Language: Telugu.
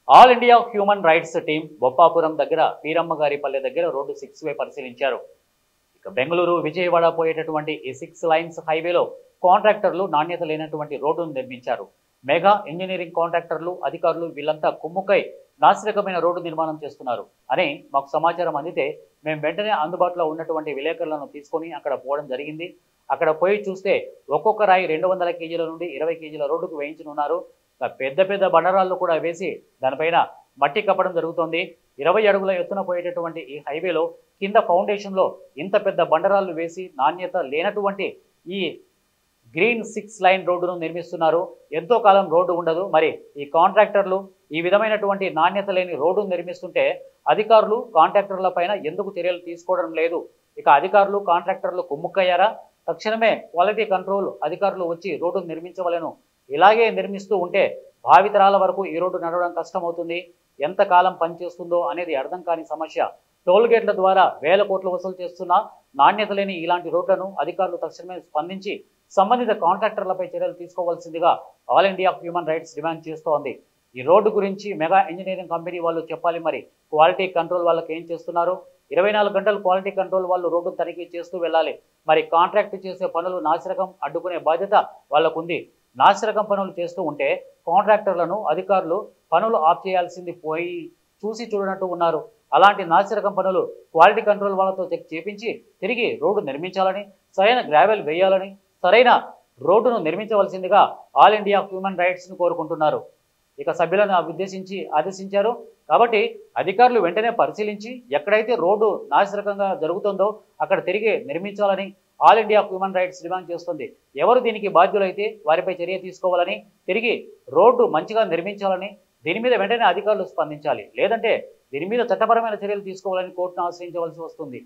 All India human rights team Boppapuram దగ్గర పీరమ్మగారిపల్లె దగ్గర రోడ్డు 6 వే పరిశీలించారు. ఇక బెంగళూరు విజయవాడ పోయేటటువంటి ఈ 6 లైన్స్ హైవేలో కాంట్రాక్టర్లు నాణ్యత లేనటువంటి రోడ్డును నిర్మించారు. మెగా ఇంజనీరింగ్ కాంట్రాక్టర్లు అధికారులు వీళ్ళంతా కుమ్ముకై నాసిరకమైన రోడ్డు నిర్మాణం చేస్తున్నారు అని మాకు సమాచారం అందితే మేము వెంటనే అందుబాటులో ఉన్నటువంటి విలేకరులను తీసుకొని అక్కడ పోవడం జరిగింది. అక్కడ పోయి చూస్తే ఒక్కొక్క రాయి 200 కేజీల నుండి 20 కేజీల రోడ్డుకు వేయించనున్నారు. పెద్ద పెద్ద బండరాళ్ళు కూడా వేసి దానిపైన మట్టి కప్పడం జరుగుతోంది. 20 అడుగుల ఎత్తున పోయేటటువంటి ఈ హైవేలో కింద ఫౌండేషన్లో ఇంత పెద్ద బండరాళ్ళు వేసి నాణ్యత లేనటువంటి ఈ గ్రీన్ 6 లైన్ రోడ్డును నిర్మిస్తున్నారు. ఎంతో కాలం రోడ్డు ఉండదు. మరి ఈ కాంట్రాక్టర్లు ఈ విధమైనటువంటి నాణ్యత లేని రోడ్డును నిర్మిస్తుంటే అధికారులు కాంట్రాక్టర్ల పైన ఎందుకు చర్యలు తీసుకోవడం లేదు? ఇక అధికారులు కాంట్రాక్టర్లు కుమ్ముక్కయ్యారా? తక్షణమే క్వాలిటీ కంట్రోల్ అధికారులు వచ్చి రోడ్డును నిర్మించవలను. ఇలాగే నిర్మిస్తూ ఉంటే భావితరాల వరకు ఈ రోడ్డు నడవడం కష్టమవుతుంది. ఎంతకాలం పనిచేస్తుందో అనేది అర్థం కాని సమస్య. టోల్ గేట్ల ద్వారా వేల కోట్లు వసూలు చేస్తున్న నాణ్యత లేని ఇలాంటి రోడ్లను అధికారులు తక్షణమే స్పందించి సంబంధిత కాంట్రాక్టర్లపై చర్యలు తీసుకోవాల్సిందిగా all India human rights demand చేస్తోంది. ఈ రోడ్డు గురించి మెగా ఇంజనీరింగ్ కంపెనీ వాళ్ళు చెప్పాలి. మరి క్వాలిటీ కంట్రోల్ వాళ్ళకి ఏం చేస్తున్నారు? 24 గంటలు క్వాలిటీ కంట్రోల్ వాళ్ళు రోడ్డు తనిఖీ చేస్తూ వెళ్ళాలి. మరి కాంట్రాక్ట్ చేసే పనులు నాసిరకం అడ్డుకునే బాధ్యత వాళ్ళకుంది. నాసిరకం పనులు చేస్తూ ఉంటే కాంట్రాక్టర్లను అధికారులు పనులు ఆఫ్ చేయాల్సింది పోయి చూసి చూడనట్టు ఉన్నారు. అలాంటి నాసిరకం పనులు క్వాలిటీ కంట్రోల్ వాళ్ళతో చెక్ చేపించి తిరిగి రోడ్డు నిర్మించాలని, సరైన గ్రావెల్ వేయాలని, సరైన రోడ్డును నిర్మించవలసిందిగా ఆల్ ఇండియా హ్యూమన్ రైట్స్ను కోరుకుంటున్నారు. ఇక సభ్యులను ఉద్దేశించి ఆదేశించారు. కాబట్టి అధికారులు వెంటనే పరిశీలించి ఎక్కడైతే రోడ్డు నాసిరకంగా జరుగుతుందో అక్కడ తిరిగి నిర్మించాలని all India human rights demand చేస్తుంది. ఎవరు దీనికి బాధ్యులైతే వారిపై చర్య తీసుకోవాలని, తిరిగి రోడ్డు మంచిగా నిర్మించాలని, దీని మీద వెంటనే అధికారులు స్పందించాలి. లేదంటే దీని మీద చట్టపరమైన చర్యలు తీసుకోవాలని కోర్టును ఆశ్రయించవలసి వస్తుంది.